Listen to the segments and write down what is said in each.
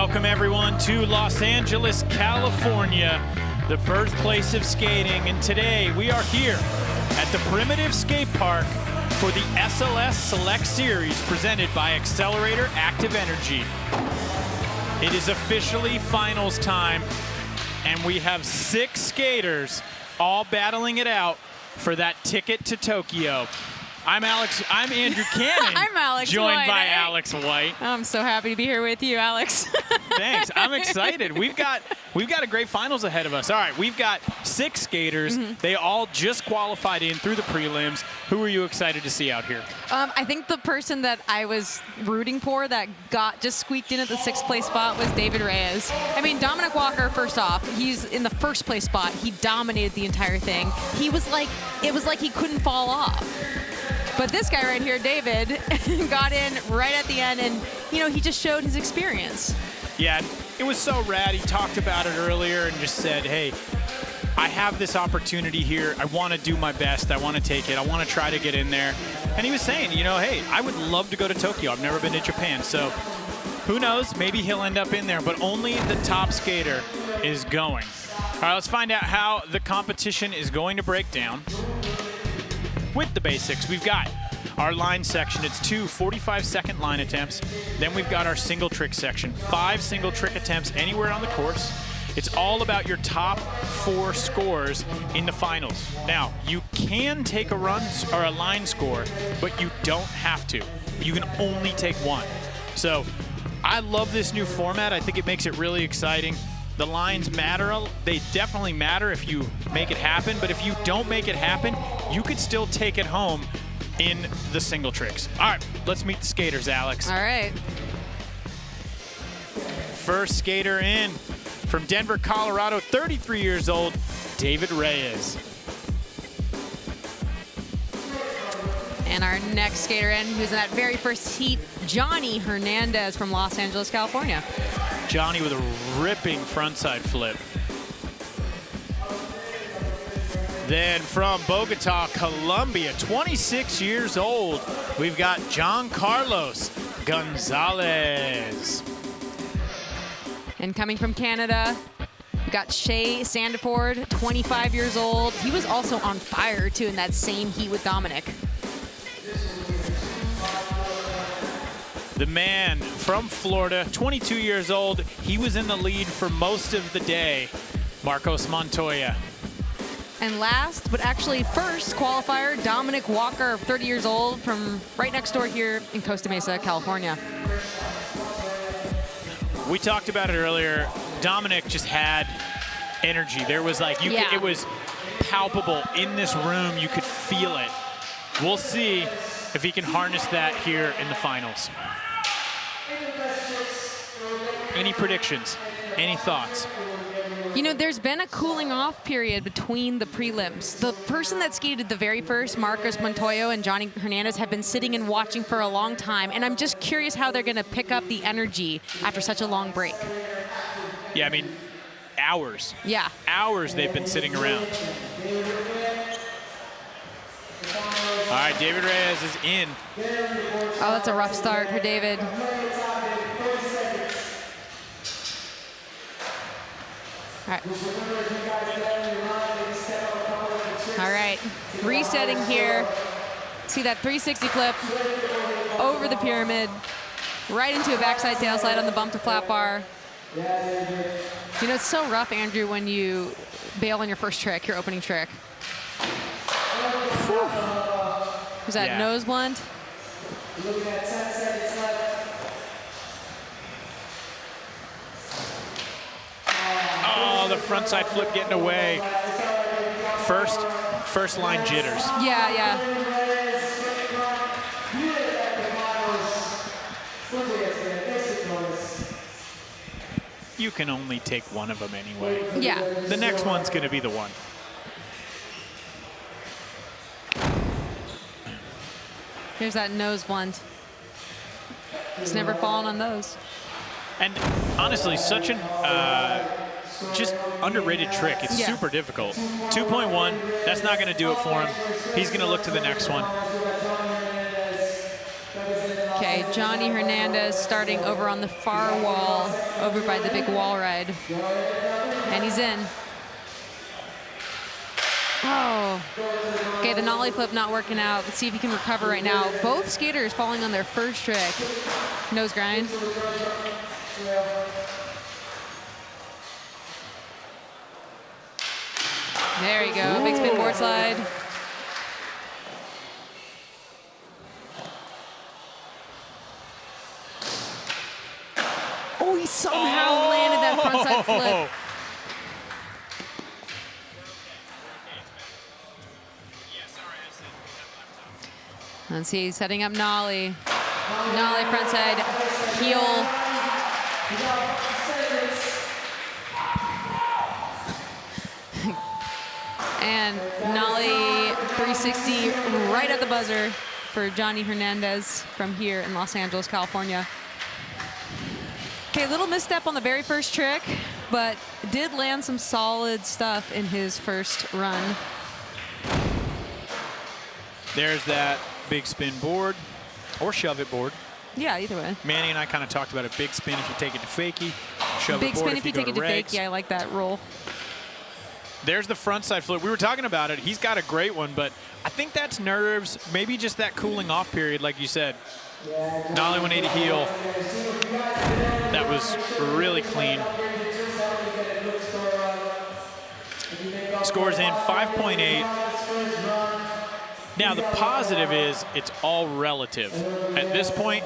Welcome everyone to Los Angeles, California, the birthplace of skating. And today we are here at the Primitive Skate Park for the SLS Select Series presented by Accelerator Active Energy. It is officially finals time, and we have 6 skaters all battling it out for that ticket to Tokyo. I'm Andrew Cannon. I'm Alex joined White. by Alex White. I'm so happy to be here with you, Alex. Thanks. I'm excited. We've got a great finals ahead of us. All right, we've got 6 skaters. They all just qualified in through the prelims. Who are you excited to see out here? I think the person that I was rooting for that just squeaked in at the 6th place spot was David Reyes. I mean, Dominic Walker, first off, he's in the 1st place spot. He dominated the entire thing. It was like he couldn't fall off. But this guy right here, David, got in right at the end, and he just showed his experience. Yeah, it was so rad. He talked about it earlier and just said, hey, I have this opportunity here. I want to do my best. I want to take it. I want to try to get in there. And he was saying, hey, I would love to go to Tokyo. I've never been to Japan. So who knows? Maybe he'll end up in there. But only the top skater is going. All right, let's find out how the competition is going to break down. With the basics, we've got our line section. It's 2 45-second line attempts. Then we've got our single trick section. 5 single trick attempts anywhere on the course. It's all about your top 4 scores in the finals. Now, you can take a run or a line score, but you don't have to. You can only take 1. So I love this new format. I think it makes it really exciting. The lines matter. They definitely matter if you make it happen, but if you don't make it happen, you could still take it home in the single tricks. All right, let's meet the skaters, Alex. All right. First skater in from Denver, Colorado, 33 years old, David Reyes. And our next skater in, who's in that very first heat, Johnny Hernandez from Los Angeles, California. Johnny with a ripping frontside flip. Then from Bogota, Colombia, 26 years old, we've got John Carlos Gonzalez. And coming from Canada, we got Shay Sandiford, 25 years old. He was also on fire, too, in that same heat with Dominic. The man from Florida, 22 years old. He was in the lead for most of the day, Marcos Montoya. And last, but actually first qualifier, Dominic Walker, 30 years old, from right next door here in Costa Mesa, California. We talked about it earlier. Dominic just had energy. There was it was palpable in this room. You could feel it. We'll see if he can harness that here in the finals. Any predictions? Any thoughts? There's been a cooling off period between the prelims. The person that skated the very first, Marcos Montoya and Johnny Hernandez, have been sitting and watching for a long time, and I'm just curious how they're going to pick up the energy after such a long break. Yeah, I mean, hours. Yeah. Hours they've been sitting around. All right, David Reyes is in. Oh, that's a rough start for David. All right, resetting here. See that 360 flip over the pyramid, right into a backside tail slide on the bump to flat bar. It's so rough, Andrew, when you bail on your first trick, your opening trick. Whew. Was that nose blunt? The frontside flip getting away. First line jitters. Yeah. You can only take one of them anyway. Yeah. The next one's going to be the one. Here's that nose blunt. It's never fallen on those. And honestly, such an just underrated trick. It's super difficult. 2.1, that's not going to do it for him. He's going to look to the next one. Okay, Johnny Hernandez starting over on the far wall, over by the big wall ride. And he's in. Oh. Okay, the nollie flip not working out. Let's see if he can recover right now. Both skaters falling on their first trick. Nose grind. There you go, big spin board slide. Oh, he somehow landed that frontside flip. Let's see, setting up nollie. Nollie frontside heel. And nollie 360 right at the buzzer for Johnny Hernandez from here in Los Angeles, California. Okay, a little misstep on the very first trick, but did land some solid stuff in his first run. There's that big spin board or shove it board. Yeah, either way. Manny and I kind of talked about a big spin if you take it to fakie, shove Big it board spin if you take it to regs. fakie. I like that roll. There's the frontside flip. We were talking about it. He's got a great one, but I think that's nerves, maybe just that cooling off period, like you said. Nollie 180 heel. That was really clean. Scores in 5.8. Now, the positive is it's all relative. At this point,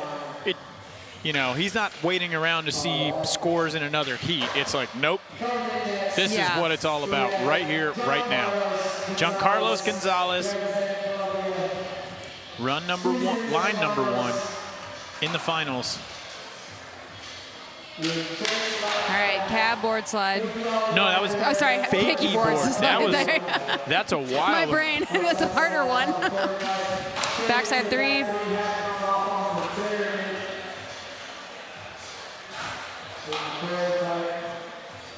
he's not waiting around to see scores in another heat. It's like, nope, this is what it's all about right here, right now. Giancarlos Gonzalez, line number one in the finals. All right, cab board slide. No, that was fakie board slide. That's a wild My brain, that's a harder one. Backside 3.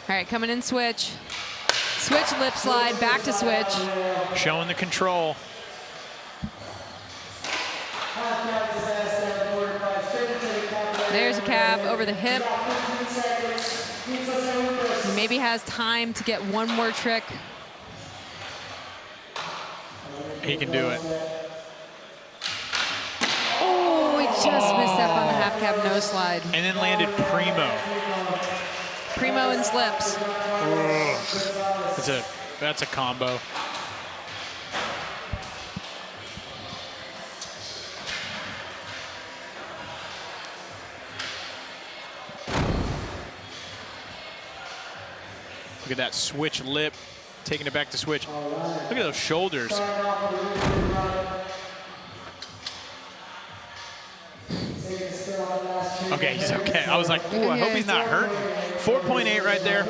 All right, coming in switch. Switch lip slide, back to switch. Showing the control. There's a cab over the hip. He maybe has time to get one more trick. He can do it. Oh, he just missed up on the half cab nose slide. And then landed primo. Primo and slips. That's a combo. Look at that switch lip, taking it back to switch. Look at those shoulders. Okay, he's okay. I was like, ooh, I hope he's not hurt. 4.8 right there.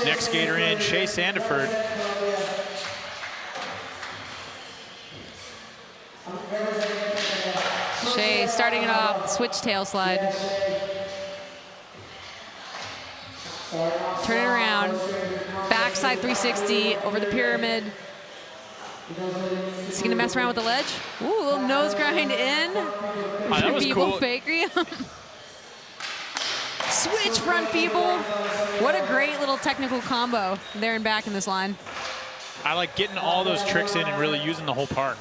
Next skater in, Shea Sandiford. Shea starting it off, switch tail slide. Turn it around. Backside 360 over the pyramid. Is he gonna mess around with the ledge? Ooh, a little nose grind in. Oh, that was Feeble cool. fakery. Switch front feeble. What a great little technical combo there and back in this line. I like getting all those tricks in and really using the whole park.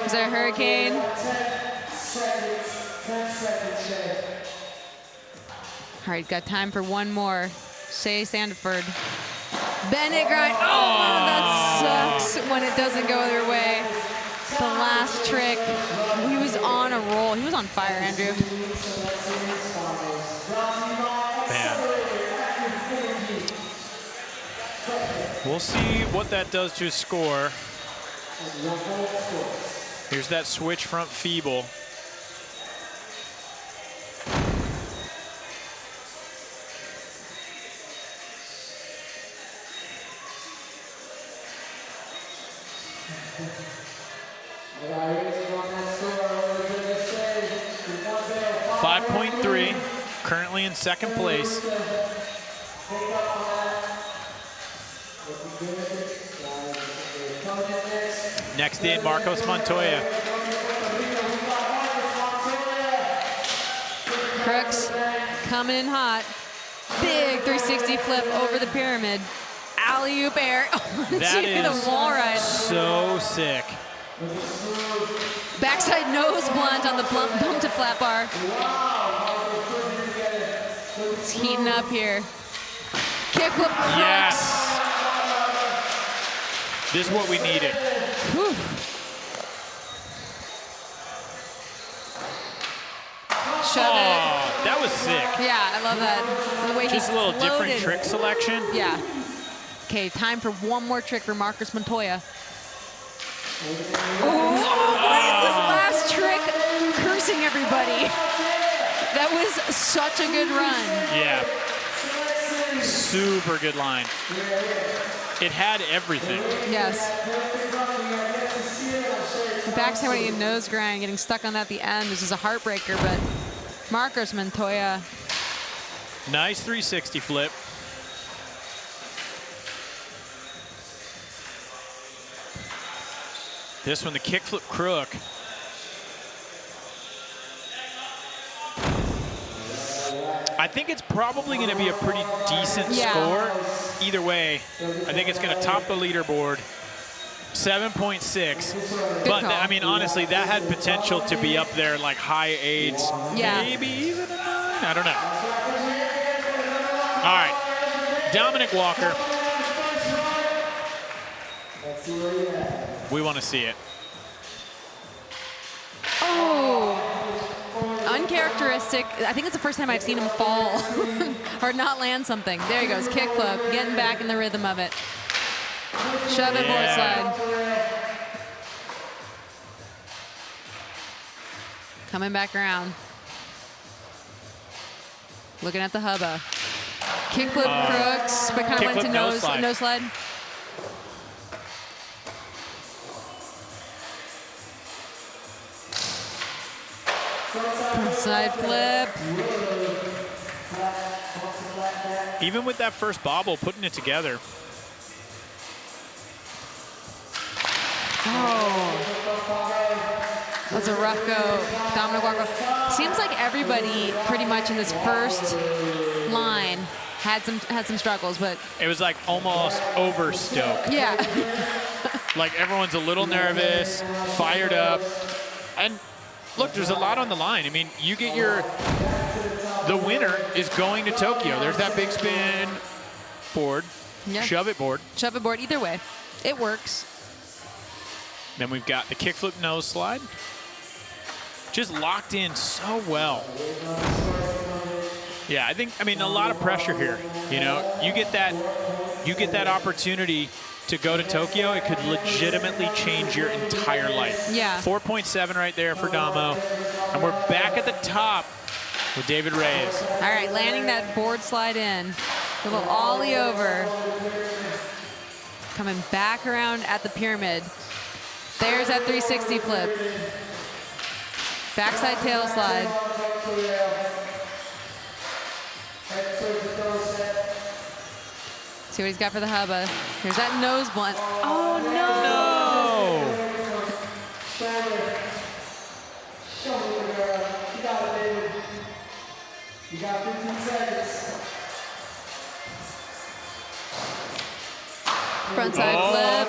Is there a hurricane? All right, got time for one more. Shea Sandiford. Bennett grind. Oh, that sucks when it doesn't go their way. The last trick. He was on a roll. He was on fire, Andrew. Man. We'll see what that does to his score. Here's that switch front feeble. .3, currently in second place. Next in, Marcos Montoya. Crooks coming in hot. Big 360 flip over the pyramid. Alley-oop air onto the wall ride. So sick. Backside nose blunt on the bump to flat bar. It's heating up here. Kickflip Crooks. Yes. This is what we needed. Whew. Shove it. That was sick. Yeah, I love that. The way Just a little different trick selection. Yeah. Okay, time for one more trick for Marcos Montoya. Oh, what is this last trick? Cursing everybody. That was such a good run. Yeah. Super good line. It had everything. Yes. The backside when he nose grind, getting stuck on that at the end. This is a heartbreaker, but Marcos Montoya. Nice 360 flip. This one, the kickflip crook. I think it's probably going to be a pretty decent score. Either way, I think it's going to top the leaderboard. 7.6. But I mean, honestly, that had potential to be up there like high 8s, maybe even a 9. I don't know. All right, Dominic Walker. We want to see it. Oh, uncharacteristic. I think it's the first time I've seen him fall or not land something. There he goes, kickflip, getting back in the rhythm of it. Shove it, board slide. Coming back around. Looking at the hubba. Kickflip crooks, but kind of went to nose slide. Side flip. Even with that first bobble, putting it together. Oh, that's a rough go. Dominic Walker. Seems like everybody pretty much in this first line had some struggles, but it was like almost overstoked. Yeah. Like everyone's a little nervous, fired up, and look, there's a lot on the line. I mean, you get the winner is going to Tokyo. There's that big spin board, shove it board. Shove it board, either way, it works. Then we've got the kickflip nose slide. Just locked in so well. Yeah, I mean, a lot of pressure here. You know, you get that opportunity to go to Tokyo, it could legitimately change your entire life. Yeah. 4.7 right there for Damo. And we're back at the top with David Reyes. All right, landing that board slide in. Little ollie over. Coming back around at the pyramid. There's that 360 flip. Backside tail slide. See what he's got for the hubba. Here's that nose blunt. Oh, no. You got 15 seconds. Front side flip.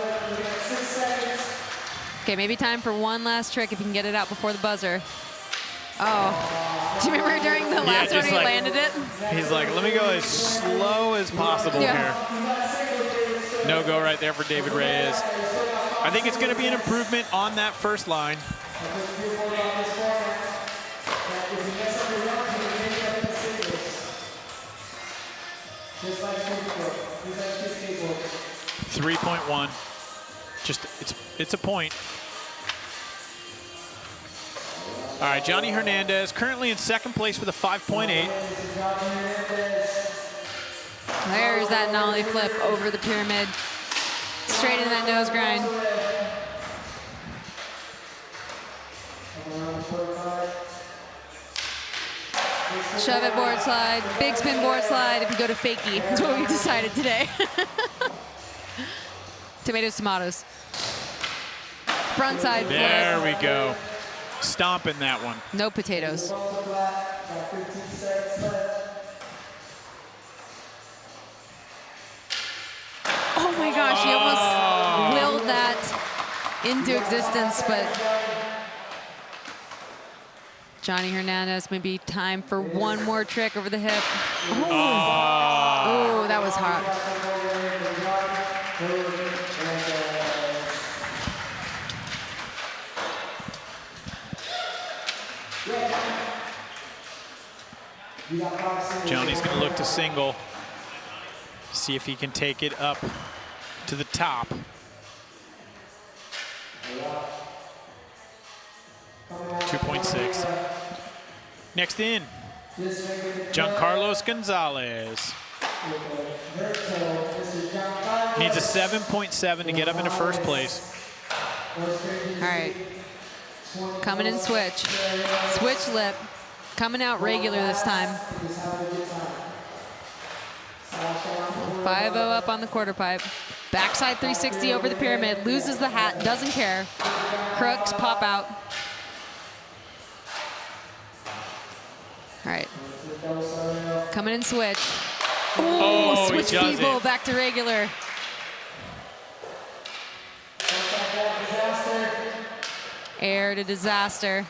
Okay, maybe time for one last trick if you can get it out before the buzzer. Oh, do you remember during the last one he landed it? He's like, let me go as slow as possible here. No go right there for David Reyes. I think it's going to be an improvement on that first line. .3.1. Just it's a point. All right, Johnny Hernandez currently in second place with a 5.8. There's that nollie flip over the pyramid. Straight in that nose grind. Shove it board slide. Big spin board slide if you go to fakie. That's what we decided today. Tomatoes, tomatoes. Frontside flip. There we go. Stomping that one. No potatoes. Got 15 seconds left. Oh my gosh, he almost willed that into existence, but Johnny Hernandez, maybe time for one more trick over the hip. Oh, that was hot. Johnny's going to look to single. See if he can take it up to the top. .6. Next in, Giancarlos Gonzalez. Needs a 7.7 to get up into first place. All right. Coming in switch. Switch lip. Coming out regular this time. 5-0 up on the quarter pipe. Backside 360 over the pyramid. Loses the hat. Doesn't care. Crooks pop out. All right. Coming in switch. Oh, switch he does feeble it. back to regular. Air to disaster.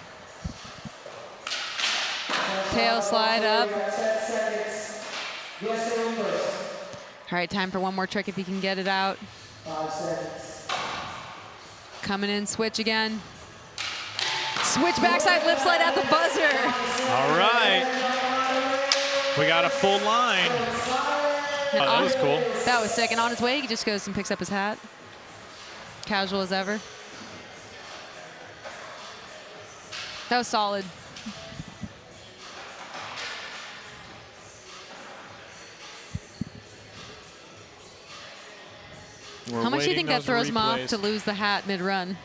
Tail slide up. All right, time for one more trick if he can get it out. 5 seconds. Coming in switch again. Switch backside lip slide at the buzzer. All right. We got a full line. And Oh, that was cool. That was sick. And on his way, he just goes and picks up his hat. Casual as ever. That was solid. How much do you think that throws him off to lose the hat mid-run?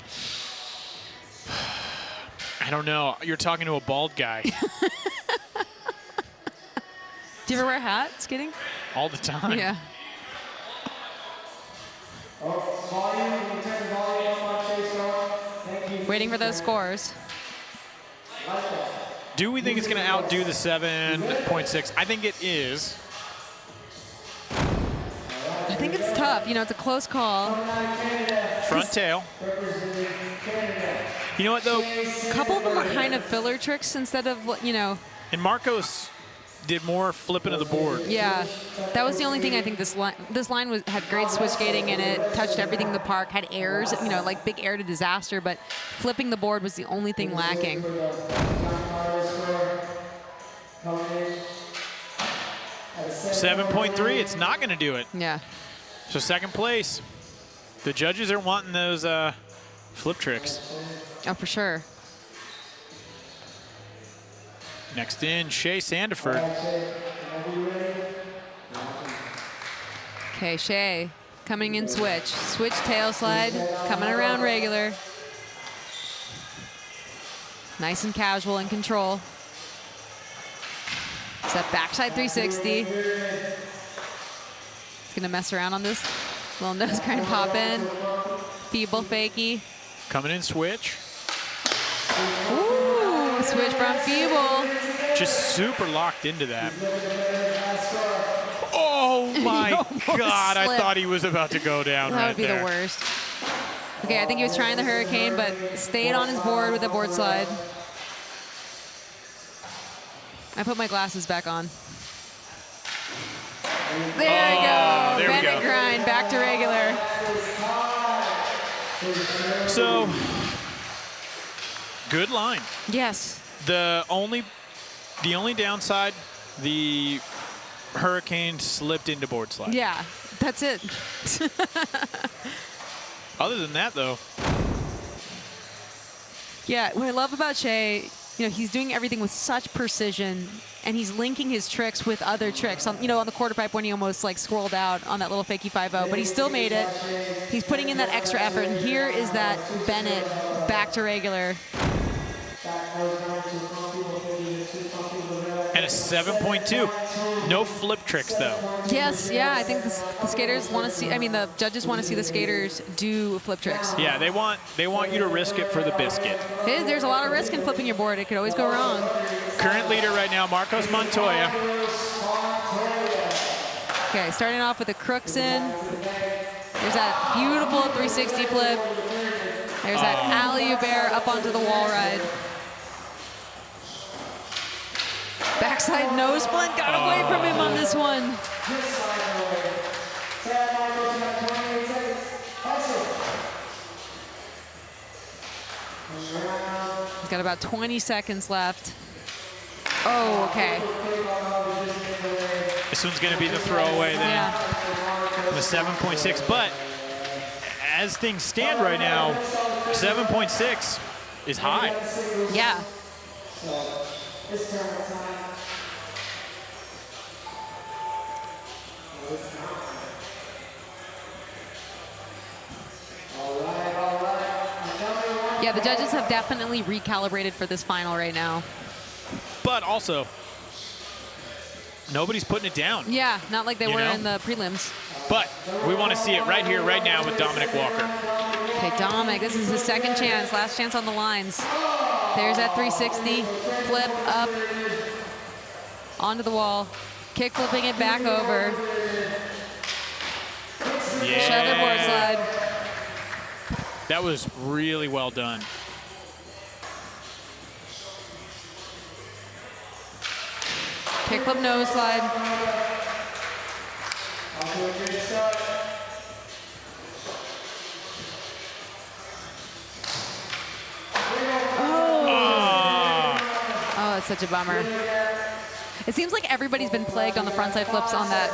I don't know. You're talking to a bald guy Do you ever wear a hat skating? all the time. Yeah. Volume, can you turn the volume up on Chase Rowan? Thank you. Waiting for those scores. Do we think it's going to outdo the 7.6? I think it is. I think it's tough. You know, it's a close call. Front tail. You know what, though? A couple of them were kind of filler tricks instead of, you know, And Marcos did more flipping of the board. yeah. That was the only thing I think this line had great switch skating in it, touched everything in the park, had airs, you know, like big air to disaster, but flipping the board was the only thing lacking. 7.3, it's not going to do it. Yeah. So second place. The judges are wanting those flip tricks. Oh, for sure. Next in, Shea Sandiford. Okay, Shea coming in switch. Switch tail slide, coming around regular. Nice and casual and control. It's that backside 360. He's gonna mess around on this. Little nose grind pop in. Feeble fakie. Coming in switch. Ooh, switch from feeble. Just super locked into that. Oh my God, I slipped. thought he was about to go down That right would be there. the worst. Okay, I think he was trying the hurricane, but stayed on his board with the board slide. I put my glasses back on. There we go. there we Bend go. and grind, back to regular. So, good line. Yes. The only downside, the hurricane slipped into board slide. Yeah, that's it. Other than that, though, Yeah, what I love about Shea, you know, he's doing everything with such precision, and he's linking his tricks with other tricks. On, you know, on the quarter pipe when he almost like scrolled out on that little fakie 5-0, but he still made it. He's putting in that extra effort, and here is that Bennett back to regular. And a 7.2. No flip tricks, though. Yes, yeah, I think the skaters want to see, the judges want to see the skaters do flip tricks. Yeah, they want you to risk it for the biscuit. There's a lot of risk in flipping your board. It could always go wrong. Current leader right now, Marcos Montoya. Okay, starting off with the crooks in. There's that beautiful 360 flip. There's that alley-oop air up onto the wall ride. Backside nose splint, got away from him on this one. He's got about 20 seconds left. Oh, okay. This one's going to be the throwaway then. Yeah. The 7.6, but as things stand right now, 7.6 is high. Yeah. Yeah, the judges have definitely recalibrated for this final right now. But also, nobody's putting it down. Yeah, not like they were know? in the prelims. But we want to see it right here, right now with Dominic Walker. Okay, Dominic, this is his second chance, last chance on the lines. There's that 360, flip up, onto the wall, kick flipping it back over. Yeah. Shoulder board slide. That was really well done. Kickflip nose slide. Oh, that's such a bummer. It seems like everybody's been plagued on the frontside flips on that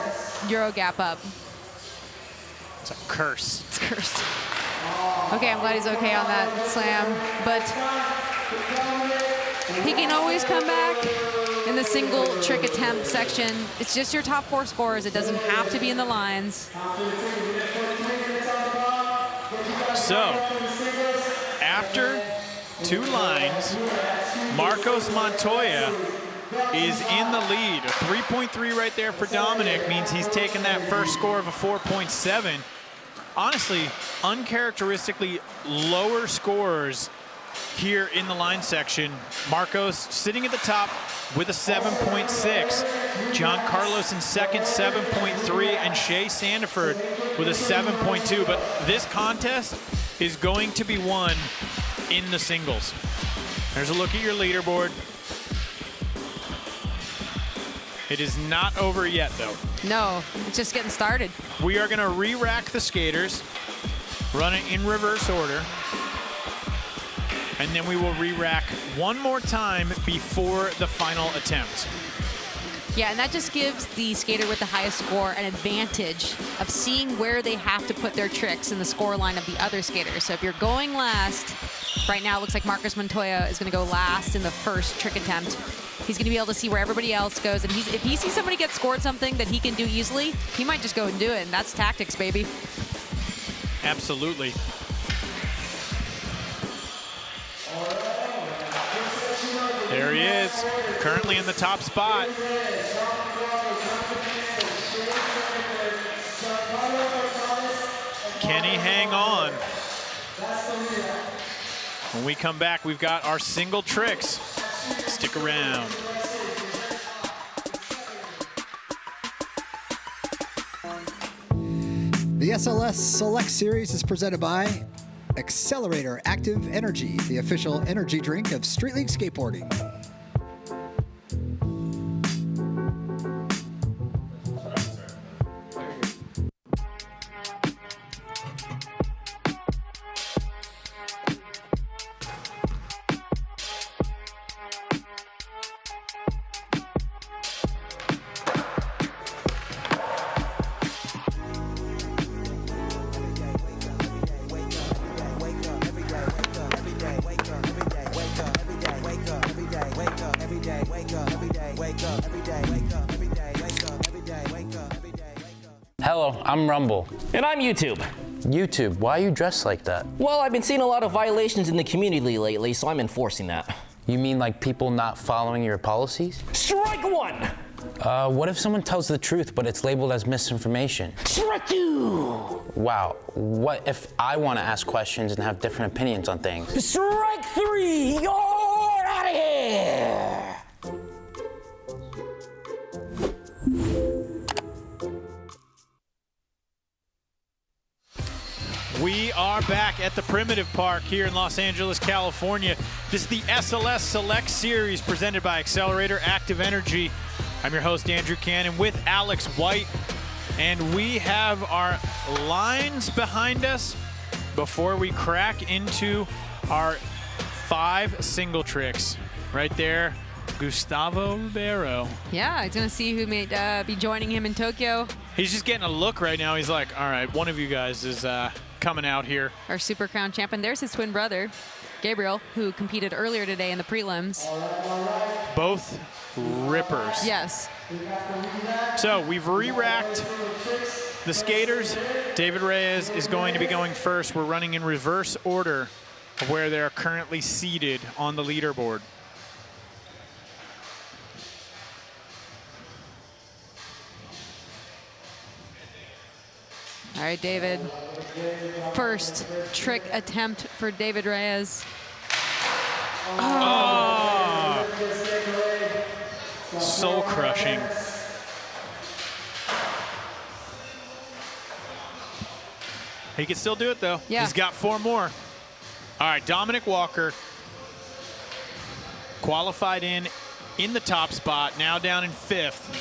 Euro gap up. It's a curse. It's cursed. Okay, I'm glad he's okay on that slam, but he can always come back in the single trick attempt section. It's just your top 4 scores. It doesn't have to be in the lines. So, after 2 lines, Marcos Montoya is in the lead. A 3.3 right there for Dominic means he's taken that first score of a 4.7. Honestly, uncharacteristically lower scores here in the line section. Marcos sitting at the top with a 7.6. John Carlos in second, 7.3, and Shea Sandiford with a 7.2. But this contest is going to be won in the singles. There's a look at your leaderboard. It is not over yet, though. No, it's just getting started. We are going to re-rack the skaters, run it in reverse order, and then we will re-rack one more time before the final attempt. Yeah, and that just gives the skater with the highest score an advantage of seeing where they have to put their tricks in the score line of the other skaters. So if you're going last, right now it looks like Marcos Montoya is going to go last in the first trick attempt. He's going to be able to see where everybody else goes. And if he sees somebody get scored something that he can do easily, he might just go and do it. And that's tactics, baby. Absolutely. There he is, currently in the top spot. Can he hang on? When we come back, we've got our single tricks. Stick around. The SLS Select Series is presented by Accelerator Active Energy, the official energy drink of Street League Skateboarding. Hello, I'm Rumble. And I'm YouTube. YouTube, why are you dressed like that? Well, I've been seeing a lot of violations in the community lately, so I'm enforcing that. You mean like people not following your policies? Strike one! What if someone tells the truth, but it's labeled as misinformation? Strike two! Wow, what if I want to ask questions and have different opinions on things? Strike three! You're out of here! We are back at the Primitive Park here in Los Angeles, California. This is the SLS Select Series presented by Accelerator Active Energy. I'm your host, Andrew Cannon, with Alex White. And we have our lines behind us before we crack into our 5 single tricks. Right there, Gustavo Ribeiro. Yeah, he's going to see who may be joining him in Tokyo. He's just getting a look right now. He's like, all right, one of you guys is coming out here. Our Super Crown champion. There's his twin brother, Gabriel, who competed earlier today in the prelims. Both rippers. Yes. So we've re-racked the skaters. David Reyes is going to be going first. We're running in reverse order of where they're currently seated on the leaderboard. All right, David. First trick attempt for David Reyes. Oh! Soul crushing. He can still do it though. Yeah. He's got 4 more. All right, Dominic Walker qualified in the top spot, now down in 5th.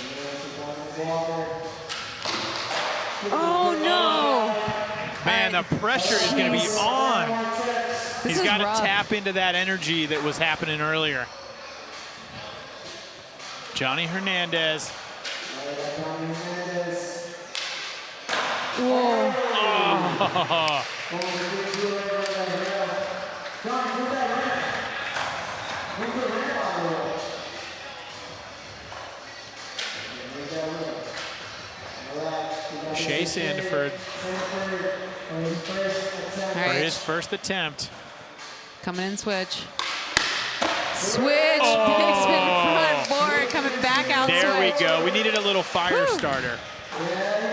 Oh, no. Man, the pressure is going to be on. He's got to rough. tap into that energy that was happening earlier. Johnny Hernandez. Whoa. Oh. Shea Sandiford All for right, his first attempt. coming in switch. Switch, big spin front board, coming back out There switch. we go. We needed a little fire Woo. starter.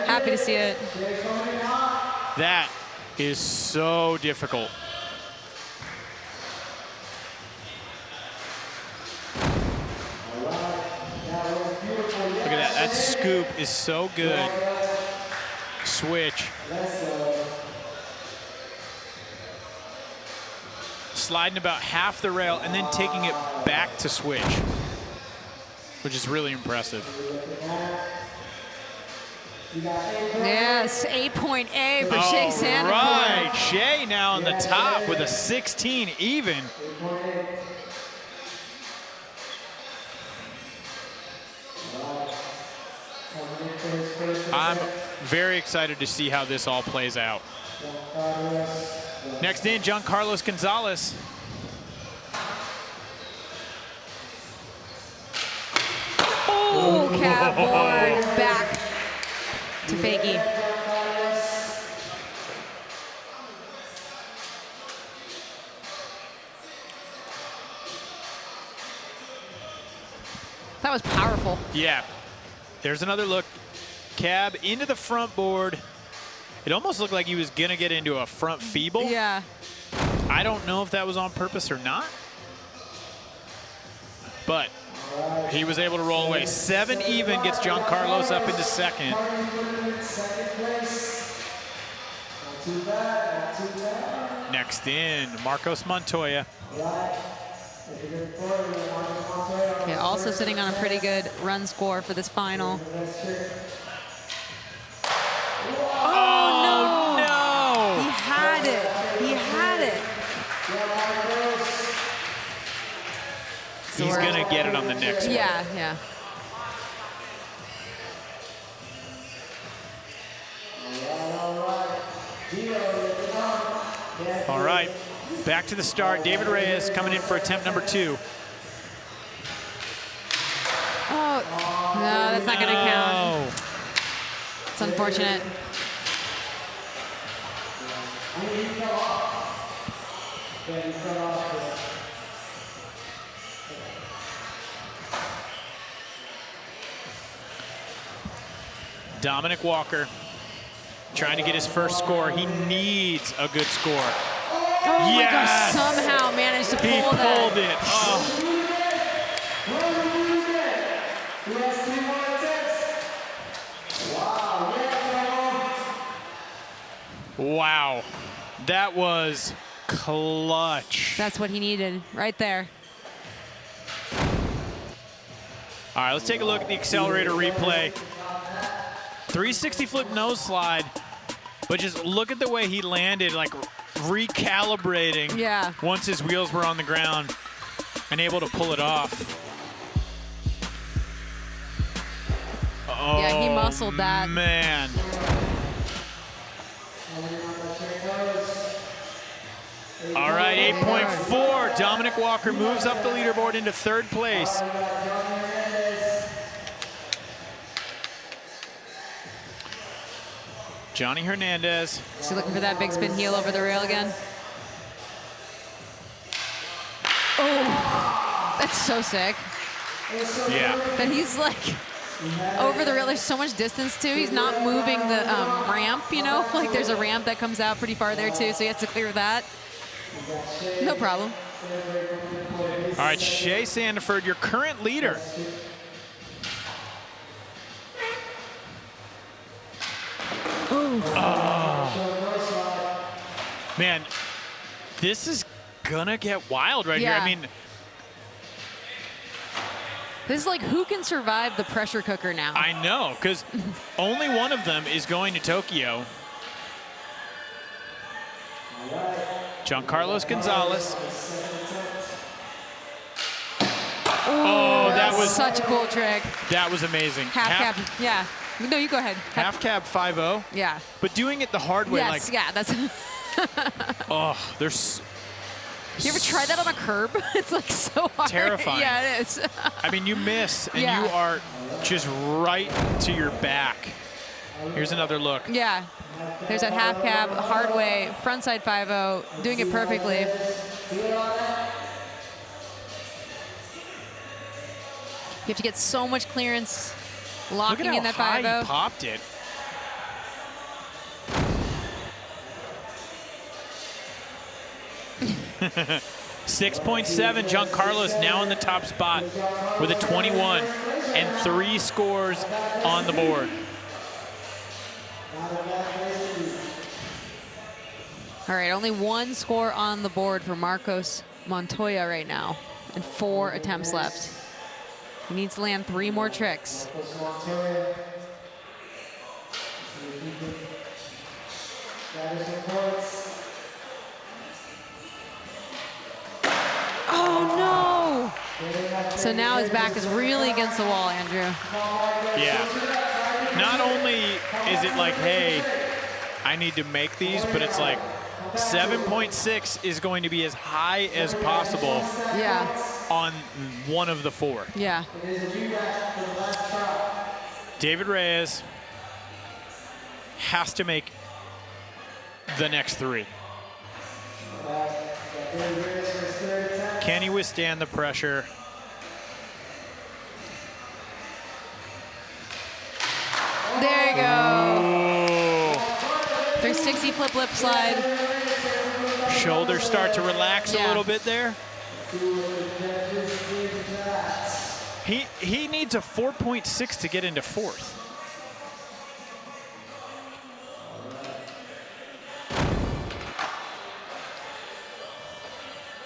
Happy to see it. That is so difficult. Look at that. That scoop is so good. Switch. Sliding about half the rail and then taking it back to switch, which is really impressive. Yes, 8.8 for Shea All Sandiford. right, Shea now on the top with a 16 even. I'm very excited to see how this all plays out. Next in, Giancarlos Gonzalez. Oh, cab board back to Fakey. That was powerful. Yeah, there's another look. Cab into the front board. It almost looked like he was gonna get into a front feeble. Yeah. I don't know if that was on purpose or not, but he was able to roll away. 7 even gets Giancarlos up into second. Next in, Marcos Montoya. Okay, also sitting on a pretty good run score for this final. Oh, He no! had it. He had it. He's gonna get it on the next one. Yeah, yeah. All right, back to the start. David Reyes coming in for attempt number 2. Oh, no, that's not going to count. Oh, It's unfortunate. Dominic Walker trying to get his first score. He needs a good score. Oh my gosh, Yes! somehow managed to He pull that. pulled it. Oh. Wow. That was clutch. That's what he needed right there. All right, let's take a look at the accelerator replay. 360 flip nose slide, but just look at the way he landed, like recalibrating Yeah. once his wheels were on the ground and able to pull it off. Oh, Yeah, he muscled that. Man. All right, 8.4. Dominic Walker moves up the leaderboard into third place. Johnny Hernandez. Is he looking for that big spin heel over the rail again? Oh, that's so sick. Yeah. That he's like over the rail. There's so much distance too. He's not moving the ramp, you know? Like there's a ramp that comes out pretty far there too, so he has to clear that. No problem. All right, Shea Sandiford, your current leader. Oh. Man, this is gonna get wild right here. Yeah. I mean, This is like who can survive the pressure cooker now? I know, because only one of them is going to Tokyo. Giancarlos Gonzalez. Oh, that was such a cool trick. that was amazing. Half cab. Yeah. No, you go ahead. Half cab 5-0, Yeah. but doing it the hard way, Yes. like, Yeah. That's. oh, there's. You ever try that on a curb? It's like so hard. Terrifying. Yeah, it is. I mean, you miss, and Yeah. you are just right to your back. Here's another look. Yeah. There's that half cab, hard way, frontside 5-0, doing it perfectly. You have to get so much clearance, Look locking at in how that high 5-0. he popped it. .7. Giancarlos now in the top spot with a 21 and 3 scores on the board. All right, only 1 score on the board for Marcos Montoya right now, and 4 attempts left. He needs to land 3 more tricks. Oh no! So now his back is really against the wall, Andrew. Yeah. Not only is it like, hey, I need to make these, but it's like 7.6 is going to be as high as possible Yeah, on one of the 4. yeah. David Reyes has to make the next 3. Can he withstand the pressure? There you go. Ooh. 360 flip lip slide. Shoulders start to relax a Yeah. little bit there. He needs a 4.6 to get into 4th.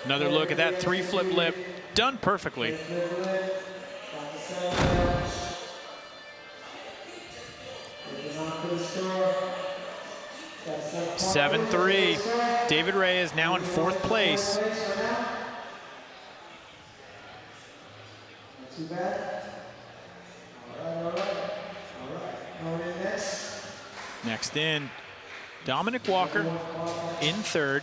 Another look at that 3 flip lip, done perfectly. Seven 3. David Reyes now in 4th place. Next in, Dominic Walker in 3rd.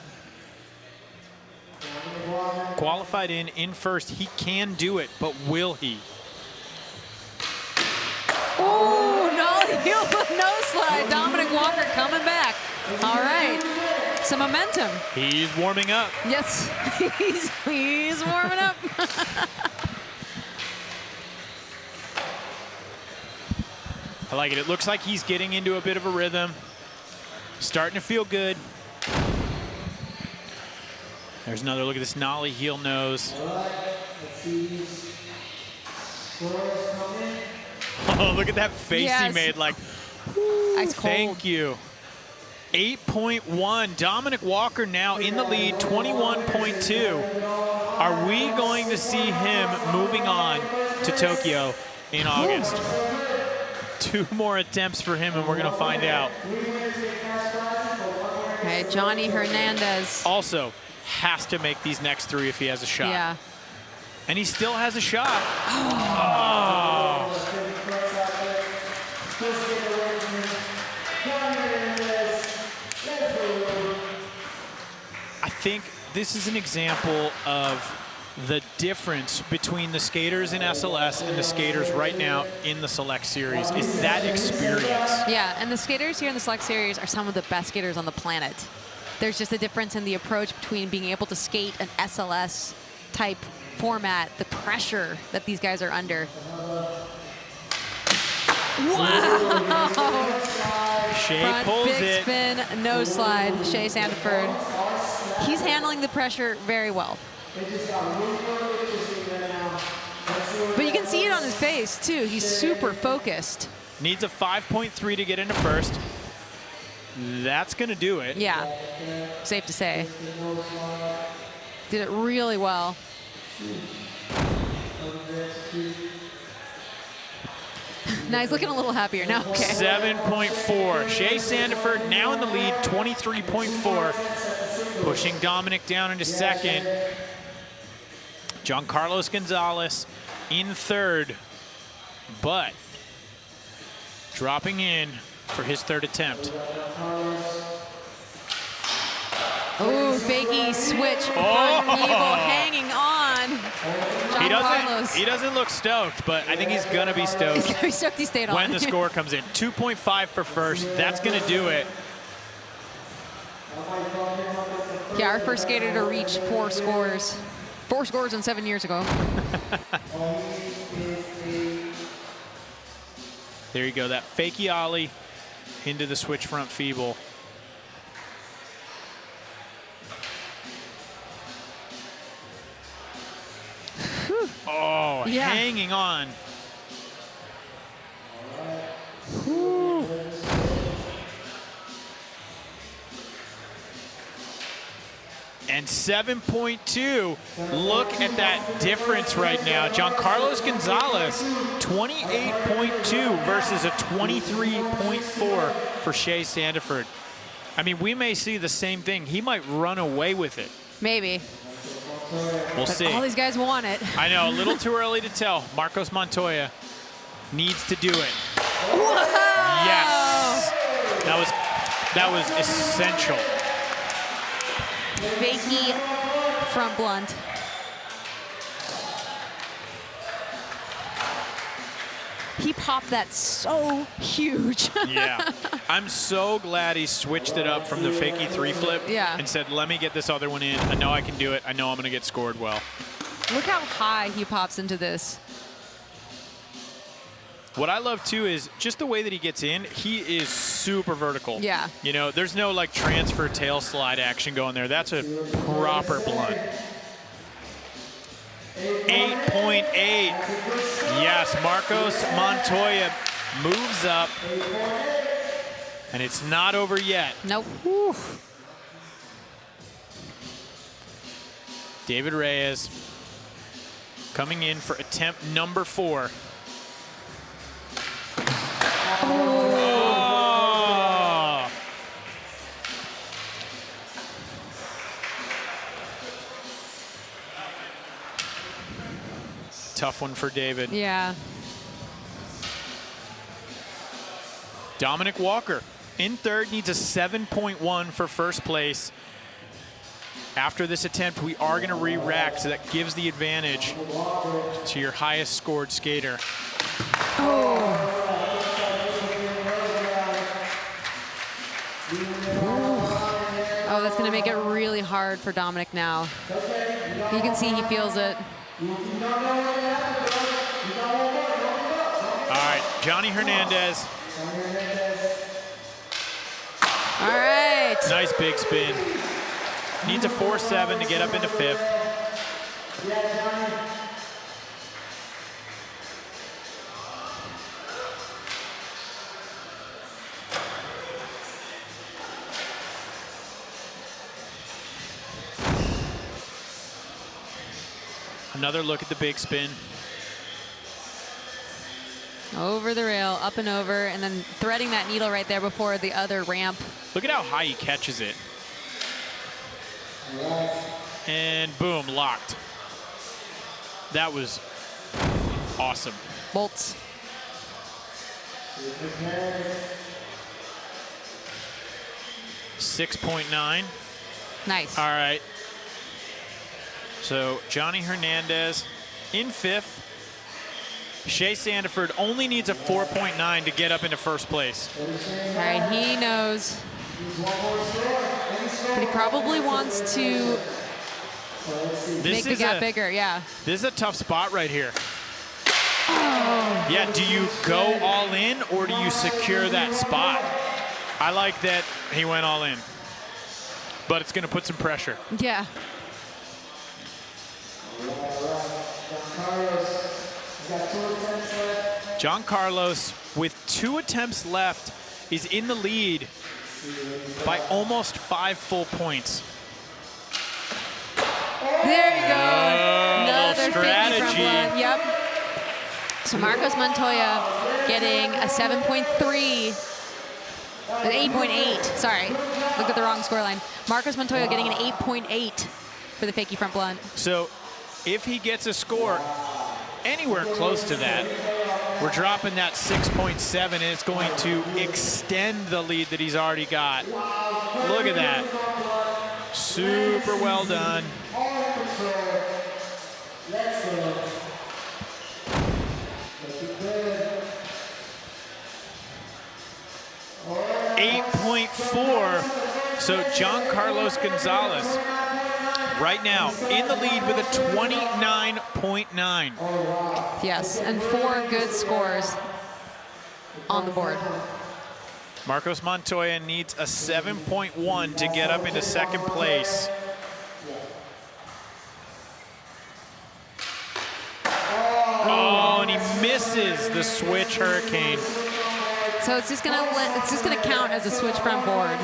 Qualified in 1st. He can do it, but will he? Oh, no, heel flip nose slide. Dominic Walker coming back. All right, some momentum. He's warming up. Yes, he's warming up. I like it. It looks like he's getting into a bit of a rhythm. Starting to feel good. There's another look at this nollie heel nose. Oh, look at that face he made. Like, Ice cold. thank you. 8.1. Dominic Walker now in the lead, 21.2. Are we going to see him moving on to Tokyo in August? 2 more attempts for him, and we're going to find out. All right, Johnny Hernandez. Also, has to make these next 3 if he has a shot. Yeah. And he still has a shot. Oh. I think this is an example of the difference between the skaters in SLS and the skaters right now in the Select Series is that experience. Yeah, and the skaters here in the Select Series are some of the best skaters on the planet. There's just a difference in the approach between being able to skate an SLS type format, the pressure that these guys are under. Wow! Shea Front pulls big it. spin, no slide, Shea Sandiford. He's handling the pressure very well. But you can see it on his face, too. He's super focused. Needs a 5.3 to get into first. That's going to do it. Yeah, safe to say. Did it really well. Now he's looking a little happier now. Okay. 7.4. Shea Sandiford now in the lead, 23.4. Pushing Dominic down into second. Giancarlos Gonzalez in third, but dropping in for his 3rd attempt. Oh, fakey switch. Front Evil hanging on. He doesn't look stoked, but I think he's gonna be stoked. He's gonna be stoked he stayed on. When the score comes in. 2.5 for first. That's gonna do it. Yeah, our first skater to reach 4 scores. 4 scores in 7 years ago. There you go, that fakie ollie into the switch front feeble. Oh, Yeah. hanging on. And 7.2, look at that difference right now. Giancarlos Gonzalez, 28.2 versus a 23.4 for Shea Sandiford. I mean, we may see the same thing. He might run away with it. Maybe. We'll see. All these guys want it. I know, a little too early to tell. Marcos Montoya needs to do it. Whoa! Yes. That was essential. Fakey front blunt. He popped that so huge. Yeah. I'm so glad he switched it up from the fakie 3 flip and said, let me get this other one in. I know I can do it. I know I'm going to get scored well. Look how high he pops into this. What I love, too, is just the way that he gets in. He is super vertical. Yeah. You know, there's no, like, transfer tail slide action going there. That's a proper blunt. 8.8. Yes, Marcos Montoya moves up. And it's not over yet. Nope. Whew. David Reyes coming in for attempt number 4. Oh. Tough one for David. Yeah. Dominic Walker in third, needs a 7.1 for first place. After this attempt, we are going to re-rack, so that gives the advantage to your highest scored skater. Oh, that's going to make it really hard for Dominic now. You can see he feels it. All right, Johnny Hernandez All right. Nice big spin. Needs a 4-7 to get up into fifth. Another look at the big spin. Over the rail, up and over, and then threading that needle right there before the other ramp. Look at how high he catches it. And boom, locked. That was awesome. Bolts. $6.9. Nice. All right. So Johnny Hernandez in fifth. Shea Sandiford only needs a 4.9 to get up into first place. All right, he knows. But he probably wants to make the gap bigger, yeah. This is a tough spot right here. Oh. Yeah, do you go all in or do you secure that spot? I like that he went all in, but it's going to put some pressure. Yeah. John Carlos, with 2 attempts left, is in the lead by almost 5 full points. There you go. Another strategy. front blunt. Yep. So Marcos Montoya getting a 7.3, an 8.8. Sorry, look at the wrong scoreline. Marcos Montoya getting an 8.8 for the fakie front blunt. So if he gets a score anywhere close to that, we're dropping that 6.7, and it's going to extend the lead that he's already got. Look at that. Super well done. Let's go. 8.4. So John Carlos Gonzalez right now in the lead with a 29.9. Yes, and 4 good scores on the board. Marcos Montoya needs a 7.1 to get up into second place. Oh, and he misses the switch hurricane. So it's just gonna count as a switch front board.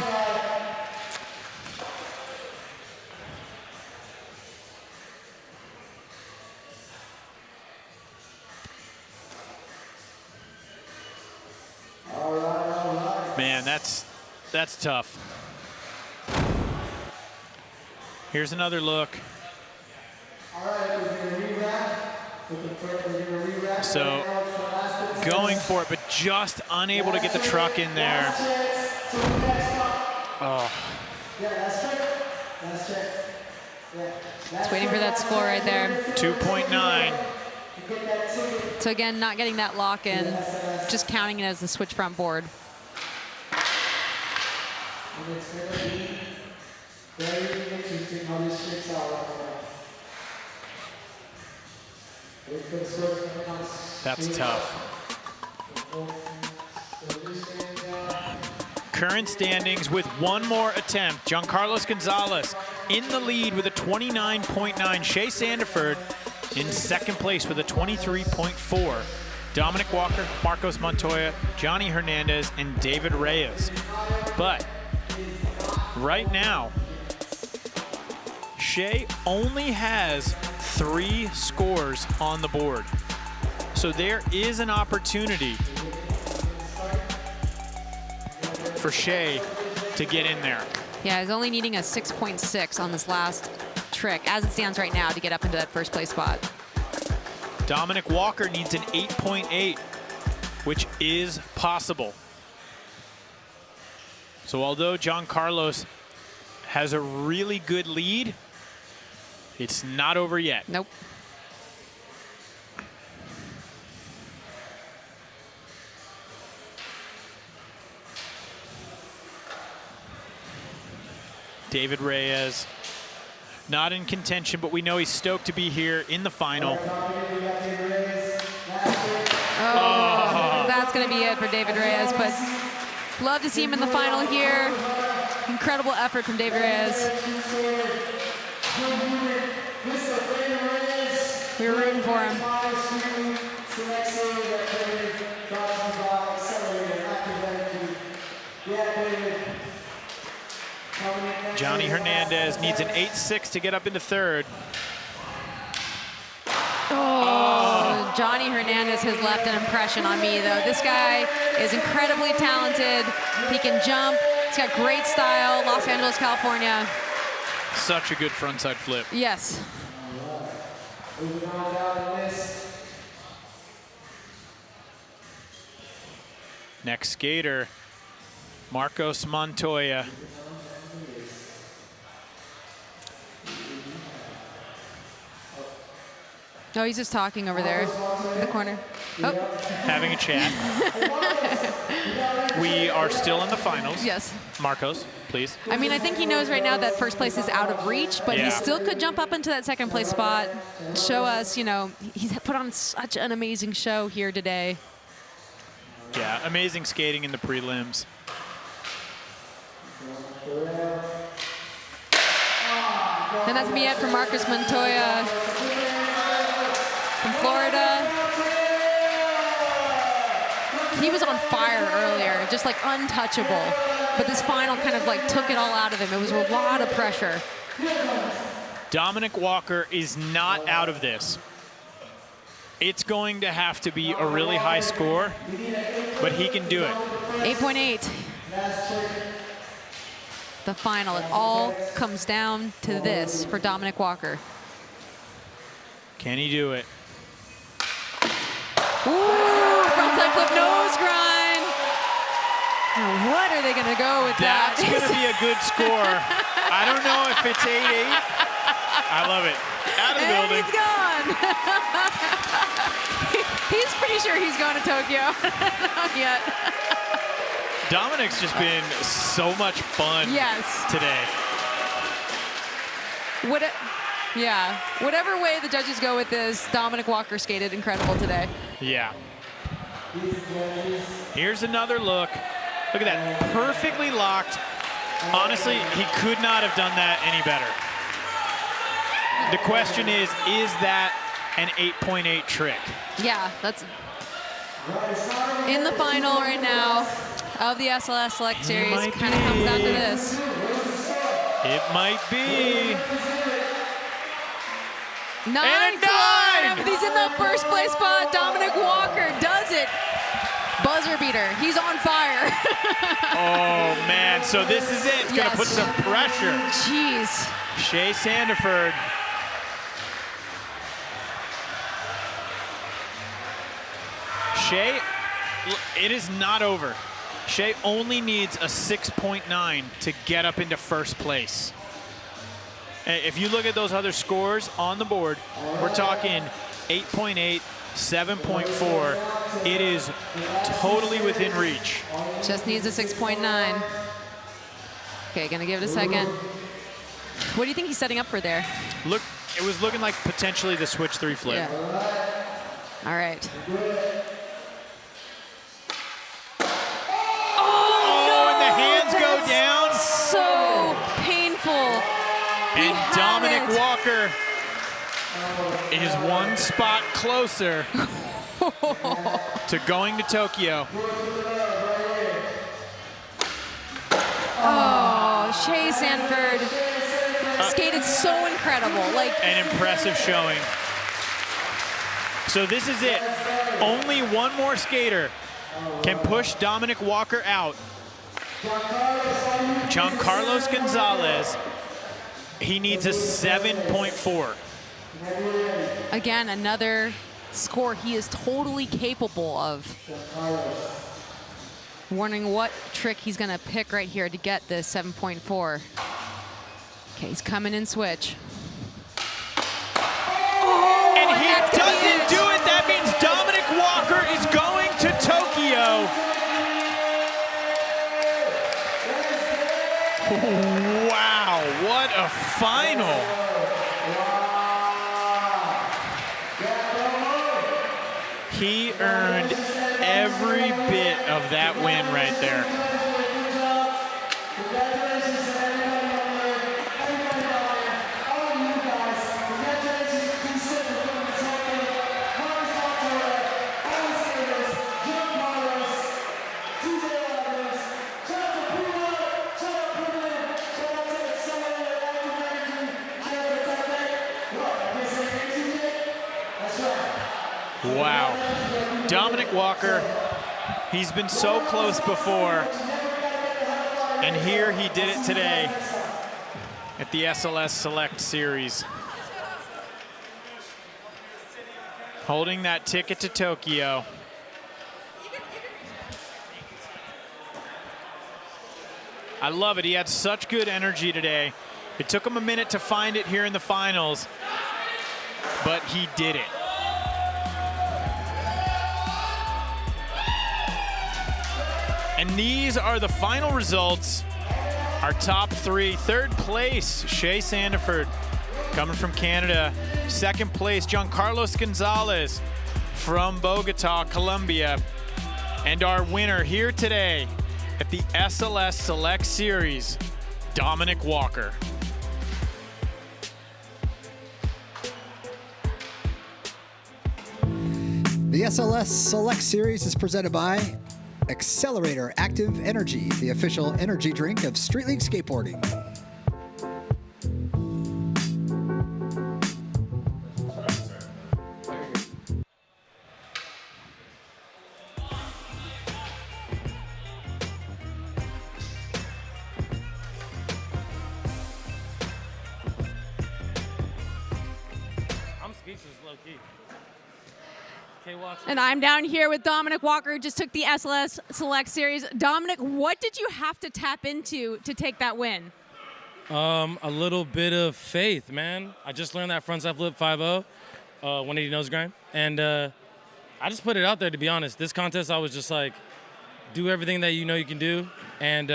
Man, that's tough. Here's another look. So going for it, but just unable to get the truck in there. Oh. Just waiting for that score right there. 2.9. So again, not getting that lock in, just counting it as the switch front board. Very interesting how this shakes out. That's tough. Current standings with one more attempt. Giancarlos Gonzalez in the lead with a 29.9. Shea Sandiford in second place with a 23.4. Dominic Walker, Marcos Montoya, Johnny Hernandez, and David Reyes. But right now, Shea only has 3 scores on the board. So there is an opportunity for Shea to get in there. Yeah, he's only needing a 6.6 on this last trick, as it stands right now, to get up into that first place spot. Dominic Walker needs an 8.8, which is possible. So although John Carlos has a really good lead, it's not over yet. Nope. David Reyes, not in contention, but we know he's stoked to be here in the final. Oh, that's that's going to be it for David Reyes. But love to see him in the final here. Incredible effort from David Reyes. We were rooting for him. Johnny Hernandez needs an 8-6 to get up into third. Oh, Johnny Hernandez has left an impression on me, though. This guy is incredibly talented. He can jump. He's got great style. Los Angeles, California. Such a good frontside flip. Yes. Next skater, Marcos Montoya. Oh, he's just talking over there in the corner. Oh. Having a chat. We are still in the finals. Yes. Marcos, please. I mean, I think he knows right now that first place is out of reach, but Yeah. he still could jump up into that second place spot, show us, you know, he's put on such an amazing show here today. Yeah, amazing skating in the prelims. And that's me it for Marcos Montoya from Florida. He was on fire earlier, just like untouchable. But this final kind of like took it all out of him. It was a lot of pressure. Dominic Walker is not out of this. It's going to have to be a really high score, but he can do it. 8.8. The final, it all comes down to this for Dominic Walker. Can he do it? Ooh, frontside flip nose grind. Now, what are they going to go with that? That's going to be a good score. I don't know if it's 8-8. I love it. Out of the And building. he's gone. He's pretty sure he's going to Tokyo. Not yet. Dominic's just been so much fun Yes. today. Yeah. Whatever way the judges go with this, Dominic Walker skated incredible today. Yeah. Here's another look. Look at that. Perfectly locked. Honestly, he could not have done that any better. The question is that an 8.8 trick? Yeah, that's in the final right now of the SLS Select Series. might Kind of comes down to be. this. It might be. 9 to 1. He's in the first place spot. Dominic Walker does it. Buzzer beater. He's on fire. Oh, man. So this is it. It's going to Yes. put some pressure. Jeez. Shea Sandiford. Shea, it is not over. Shea only needs a 6.9 to get up into first place. If you look at those other scores on the board, we're talking 8.8, 7.4. It is totally within reach. Just needs a 6.9. Okay, gonna give it a second. What do you think he's setting up for there? Look, it was looking like potentially the switch 3 flip. Yeah. All right. Oh, and the hands go down. So painful. And had Dominic it. Walker is one spot closer to going to Tokyo. Oh, Shea Sanford skated so incredible. Like, An impressive showing. So this is it. Only one more skater can push Dominic Walker out. Giancarlos Gonzalez. He needs a 7.4. again, another score he is totally capable of. Wondering what trick he's going to pick right here to get this 7.4. Okay, he's coming in switch. And he that's gonna be doesn't it. do it. That means Dominic Walker is going to Tokyo. Wow, what a final. He earned every bit of that win right there. Wow. Dominic Walker, he's been so close before, and here he did it today at the SLS Select Series. Holding that ticket to Tokyo. I love it. He had such good energy today. It took him a minute to find it here in the finals, but he did it. And these are the final results. Our top three. Third place, Shea Sandiford, coming from Canada. Second place, Giancarlos Gonzalez from Bogota, Colombia. And our winner here today at the SLS Select Series, Dominic Walker. The SLS Select Series is presented by Accelerator Active Energy, the official energy drink of Street League Skateboarding. I'm speechless, low-key. And I'm down here with Dominic Walker, who just took the SLS Select Series. Dominic, what did you have to tap into to take that win? A little bit of faith, man. I just learned that frontside flip 5-0, 180 nose grind. And I just put it out there, to be honest. This contest, I was just like, do everything that you know you can do and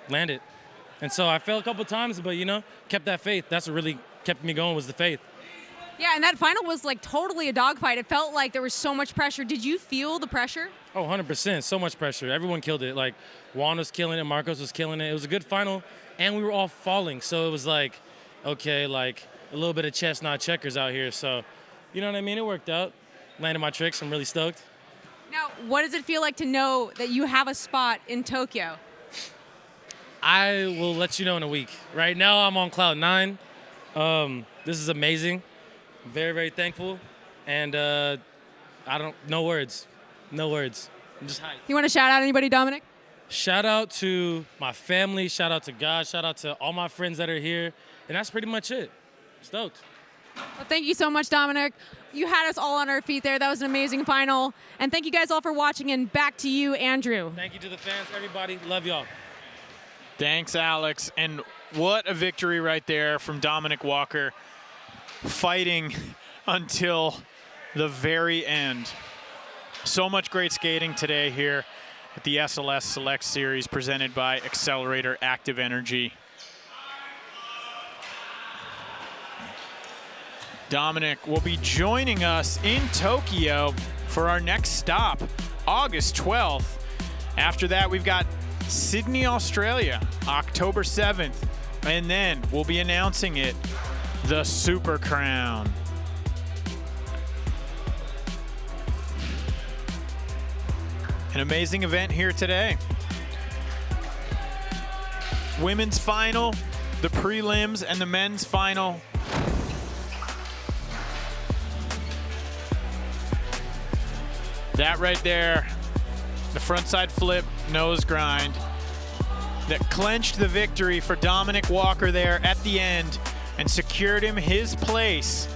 land it. And so I failed a couple times, but, kept that faith. That's what really kept me going, was the faith. Yeah, and that final was like totally a dogfight. It felt like there was so much pressure. Did you feel the pressure? Oh, 100%. So much pressure. Everyone killed it. Like, Juan was killing it. Marcos was killing it. It was a good final, and we were all falling. So it was like, okay, like a little bit of chess, not checkers out here. So, you know what I mean? It worked out. Landed my tricks. I'm really stoked. Now, what does it feel like to know that you have a spot in Tokyo? I will let you know in a week. Right now, I'm on cloud 9. This is amazing. Very, very thankful. And no words. No words. I'm just hyped. You want to shout out anybody, Dominic? Shout out to my family. Shout out to God. Shout out to all my friends that are here. And that's pretty much it. Stoked. Well, thank you so much, Dominic. You had us all on our feet there. That was an amazing final. And thank you guys all for watching. And back to you, Andrew. Thank you to the fans, everybody. Love y'all. Thanks, Alex. And what a victory right there from Dominic Walker, fighting until the very end. So much great skating today here at the SLS Select Series presented by Accelerator Active Energy. Dominic will be joining us in Tokyo for our next stop, August 12th. After that, we've got Sydney, Australia, October 7th. And then we'll be announcing it, the Super Crown. An amazing event here today. Women's final, the prelims, and the men's final. That right there, the frontside flip, nose grind, that clinched the victory for Dominic Walker there at the end and secured him his place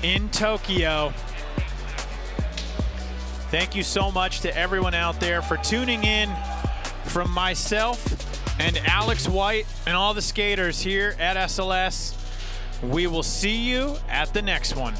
in Tokyo. Thank you so much to everyone out there for tuning in. From myself and Alex White and all the skaters here at SLS, we will see you at the next one.